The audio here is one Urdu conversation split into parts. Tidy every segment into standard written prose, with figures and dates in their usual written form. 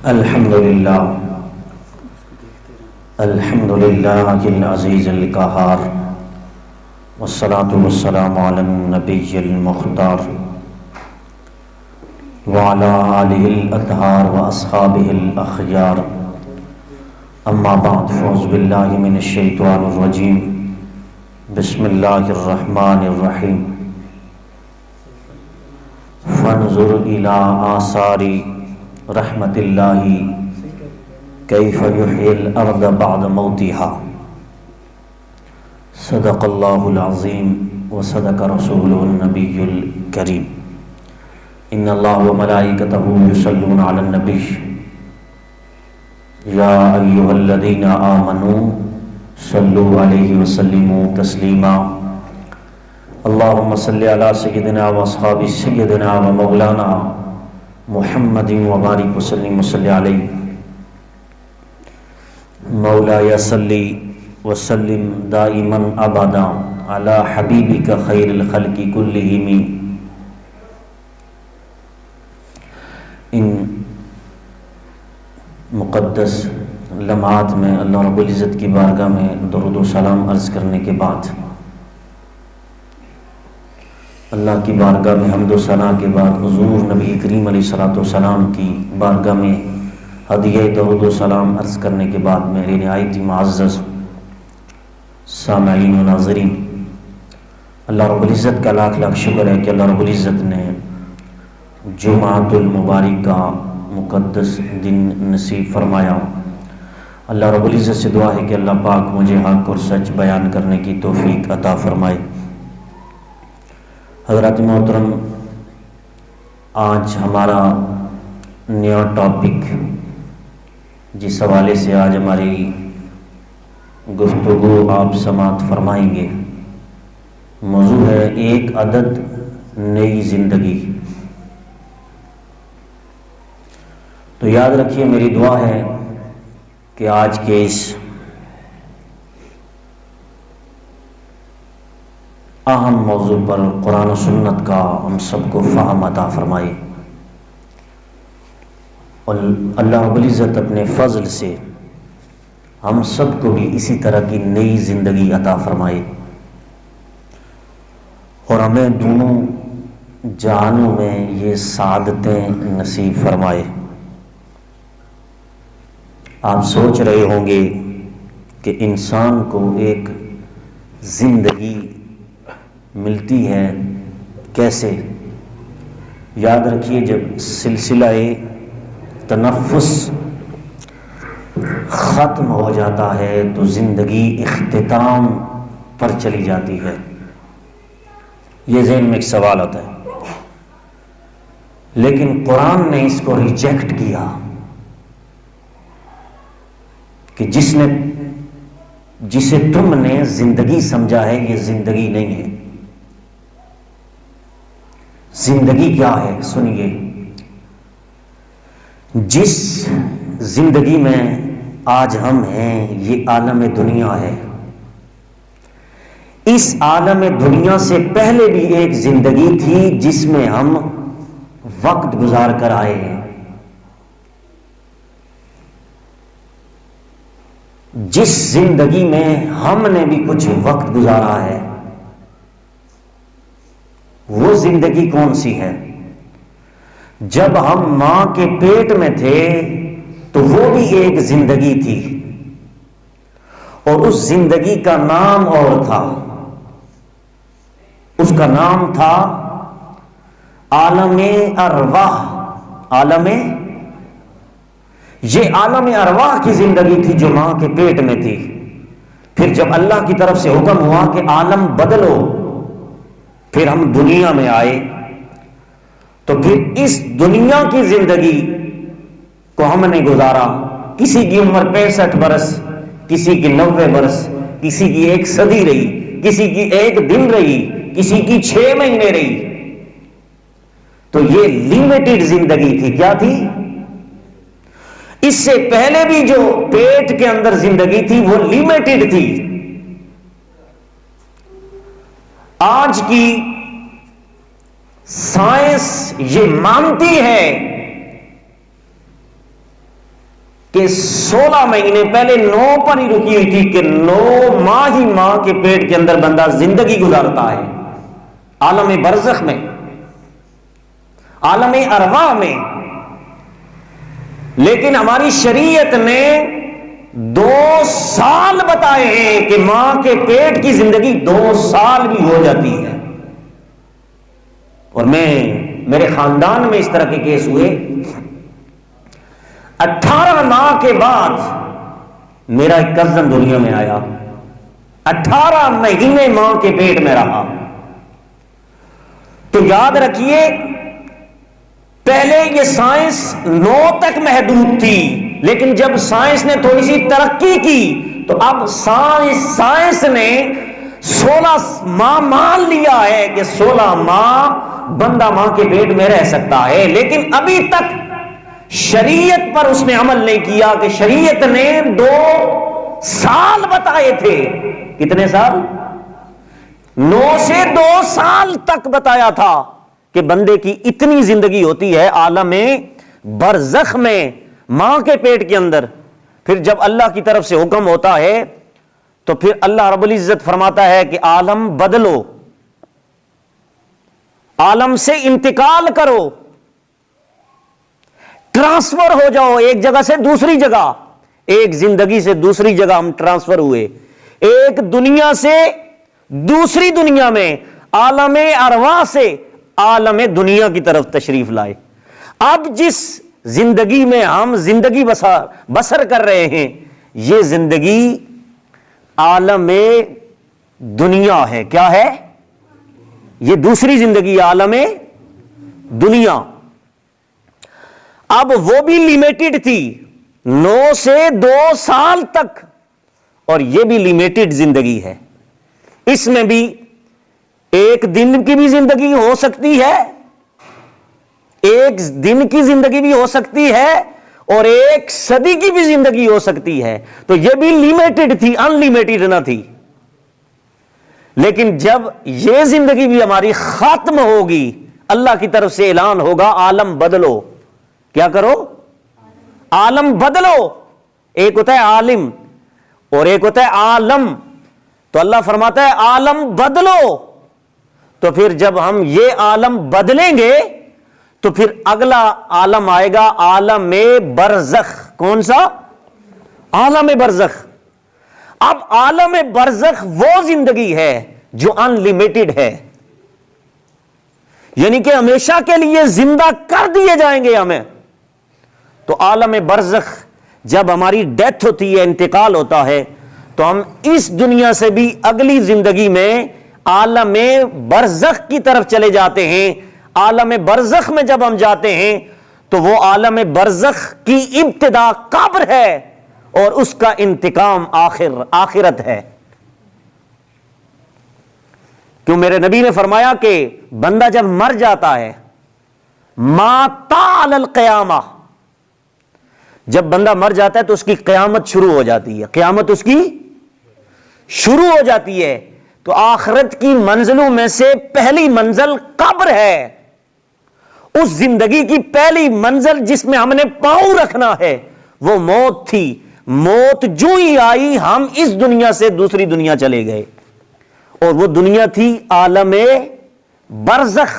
الحمدللہ العزیز القہار والصلاة والسلام علی النبی المختار وعلی آلہ الاطہار واصحابہ الاخیار اما بعد فاعوذ باللہ من الشیطان الرجیم بسم اللہ الرحمن الرحیم فانظر الی آثار رحمت اللہ کیف یحیی الارض بعد موتها صدق اللہ العظیم وصدق رسولہ النبی الکریم ان اللہ وملائکتہ یصلون علی النبی یا ایھا الذین آمنوا صلوا علیہ وسلموا تسلیما اللہم صلی علی سیدنا واصحاب سیدنا ومولانا محمد وبارک وسلم وصلی علیہ مولایا صلی وسلم دائما ابدا علی حبیبک خیر الخلق کلہم۔ ان مقدس لمحات میں اللہ رب العزت کی بارگاہ میں درود و سلام عرض کرنے کے بعد، اللہ کی بارگاہ میں حمد و ثنا کے بعد، حضور نبی کریم علیہ السلام کی بارگاہ میں ہدیہ درود و سلام عرض کرنے کے بعد، میرے نہایت ہی معزز سامعین و ناظرین، اللہ رب العزت کا لاکھ لاکھ شکر ہے کہ اللہ رب العزت نے جمعۃ المبارک کا مقدس دن نصیب فرمایا۔ اللہ رب العزت سے دعا ہے کہ اللہ پاک مجھے حق اور سچ بیان کرنے کی توفیق عطا فرمائے۔ حضرات محترم، آج ہمارا نیا ٹاپک جس حوالے سے آج ہماری گفتگو آپ سماعت فرمائیں گے، موضوع ہے ایک عدد نئی زندگی۔ تو یاد رکھیے، میری دعا ہے کہ آج کے اس اہم موضوع پر قرآن و سنت کا ہم سب کو فہم عطا فرمائے، اور اللہ رب العزت اپنے فضل سے ہم سب کو بھی اسی طرح کی نئی زندگی عطا فرمائے، اور ہمیں دونوں جہانوں میں یہ سعادتیں نصیب فرمائے۔ آپ سوچ رہے ہوں گے کہ انسان کو ایک زندگی ملتی ہے کیسے؟ یاد رکھیے، جب سلسلہ تنفس ختم ہو جاتا ہے تو زندگی اختتام پر چلی جاتی ہے۔ یہ ذہن میں ایک سوال آتا ہے، لیکن قرآن نے اس کو ریجیکٹ کیا کہ جسے تم نے زندگی سمجھا ہے، یہ زندگی نہیں ہے۔ زندگی کیا ہے؟ سنیے، جس زندگی میں آج ہم ہیں یہ عالم دنیا ہے۔ اس عالم دنیا سے پہلے بھی ایک زندگی تھی جس میں ہم وقت گزار کر آئے ہیں۔ جس زندگی میں ہم نے بھی کچھ وقت گزارا ہے، وہ زندگی کون سی ہے؟ جب ہم ماں کے پیٹ میں تھے تو وہ بھی ایک زندگی تھی، اور اس زندگی کا نام اور تھا، اس کا نام تھا عالم ارواح۔ یہ عالم ارواح کی زندگی تھی جو ماں کے پیٹ میں تھی۔ پھر جب اللہ کی طرف سے حکم ہوا کہ عالم بدلو، پھر ہم دنیا میں آئے، تو پھر اس دنیا کی زندگی کو ہم نے گزارا۔ کسی کی عمر 65 برس، کسی کی 90 برس، کسی کی 1 صدی رہی، کسی کی 1 دن رہی، کسی کی 6 مہینے رہی۔ تو یہ لیمیٹڈ زندگی تھی۔ کیا تھی؟ اس سے پہلے بھی جو پیٹ کے اندر زندگی تھی وہ لیمیٹڈ تھی۔ آج کی سائنس یہ مانتی ہے کہ 16 مہینے پہلے 9 پر ہی رکی ہوئی تھی کہ 9 ماہ ہی ماں کے پیٹ کے اندر بندہ زندگی گزارتا ہے عالم برزخ میں، عالم ارواح میں. لیکن ہماری شریعت نے 2 سال بتائے ہیں کہ ماں کے پیٹ کی زندگی 2 سال بھی ہو جاتی ہے. اور میرے خاندان میں اس طرح کے کیس ہوئے. 18 ماہ کے بعد میرا ایک کزن دنیا میں آیا، 18 مہینے ماں کے پیٹ میں رہا. تو یاد رکھیے پہلے یہ سائنس 9 تک محدود تھی، لیکن جب سائنس نے تھوڑی سی ترقی کی تو اب سائنس نے 16 ماہ مان لیا ہے کہ 16 ماہ بندہ ماں کے پیٹ میں رہ سکتا ہے. لیکن ابھی تک شریعت پر اس نے عمل نہیں کیا کہ شریعت نے 2 سال بتائے تھے. کتنے سال؟ 9 سے 2 سال تک بتایا تھا کہ بندے کی اتنی زندگی ہوتی ہے عالم برزخ میں ماں کے پیٹ کے اندر. پھر جب اللہ کی طرف سے حکم ہوتا ہے تو پھر اللہ رب العزت فرماتا ہے کہ عالم بدلو، عالم سے انتقال کرو، ٹرانسفر ہو جاؤ ایک جگہ سے دوسری جگہ. ایک زندگی سے دوسری جگہ ہم ٹرانسفر ہوئے، ایک دنیا سے دوسری دنیا میں، عالم ارواح سے عالم دنیا کی طرف تشریف لائے. اب جس زندگی میں ہم زندگی بسر کر رہے ہیں یہ زندگی عالم دنیا ہے. کیا ہے یہ؟ دوسری زندگی عالم دنیا. اب وہ بھی لیمیٹڈ تھی 9 سے 2 سال تک، اور یہ بھی لیمیٹڈ زندگی ہے. اس میں بھی ایک دن کی بھی زندگی ہو سکتی ہے، ایک دن کی زندگی بھی ہو سکتی ہے، اور ایک صدی کی بھی زندگی ہو سکتی ہے. تو یہ بھی لیمیٹڈ تھی، ان لیمیٹڈ نہ تھی. لیکن جب یہ زندگی بھی ہماری ختم ہوگی، اللہ کی طرف سے اعلان ہوگا عالم بدلو. کیا کرو؟ عالم بدلو. ایک ہوتا ہے عالم اور ایک ہوتا ہے عالم. تو اللہ فرماتا ہے عالم بدلو. تو پھر جب ہم یہ عالم بدلیں گے تو پھر اگلا عالم آئے گا عالم برزخ. کون سا؟ عالم برزخ. اب عالم برزخ وہ زندگی ہے جو ان لمیٹڈ ہے، یعنی کہ ہمیشہ کے لیے زندہ کر دیے جائیں گے ہمیں. تو عالم برزخ جب ہماری ڈیتھ ہوتی ہے، انتقال ہوتا ہے، تو ہم اس دنیا سے بھی اگلی زندگی میں عالم برزخ کی طرف چلے جاتے ہیں. عالم برزخ میں جب ہم جاتے ہیں تو وہ عالم برزخ کی ابتدا قبر ہے اور اس کا انتقام آخرت ہے. کیوں میرے نبی نے فرمایا کہ بندہ جب مر جاتا ہے ماتا علی القیامہ، جب بندہ مر جاتا ہے تو اس کی قیامت شروع ہو جاتی ہے. قیامت اس کی شروع ہو جاتی ہے. تو آخرت کی منزلوں میں سے پہلی منزل قبر ہے. اس زندگی کی پہلی منزل جس میں ہم نے پاؤں رکھنا ہے وہ موت تھی. موت جو ہی آئی ہم اس دنیا سے دوسری دنیا چلے گئے، اور وہ دنیا تھی عالم برزخ.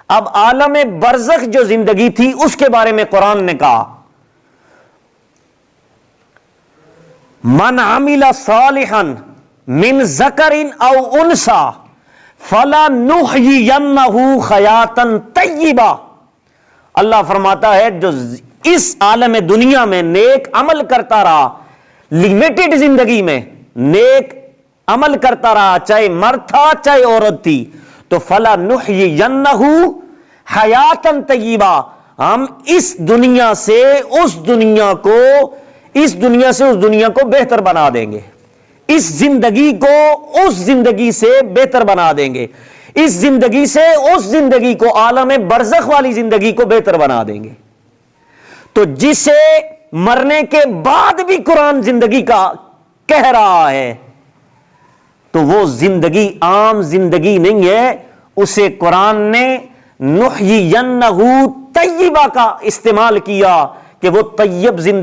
اب عالم برزخ جو زندگی تھی اس کے بارے میں قرآن نے کہا من عمل صالحا من ذکر او انثى فلنحیینہ حیاتا طیبہ. اللہ فرماتا ہے جو اس عالم دنیا میں نیک عمل کرتا رہا، لیمیٹڈ زندگی میں نیک عمل کرتا رہا، چاہے مرد تھا چاہے عورت تھی، تو فلنحیینہ حیاتا طیبہ، ہم اس دنیا سے اس دنیا کو بہتر بنا دیں گے. اس زندگی کو اس زندگی سے بہتر بنا دیں گے. اس زندگی سے اس زندگی کو، عالم برزخ والی زندگی کو بہتر بنا دیں گے. تو جسے مرنے کے بعد بھی قرآن زندگی کا کہہ رہا ہے تو وہ زندگی عام زندگی نہیں ہے. اسے قرآن نے نحیینہ طیبہ کا استعمال کیا کہ وہ طیب زندگی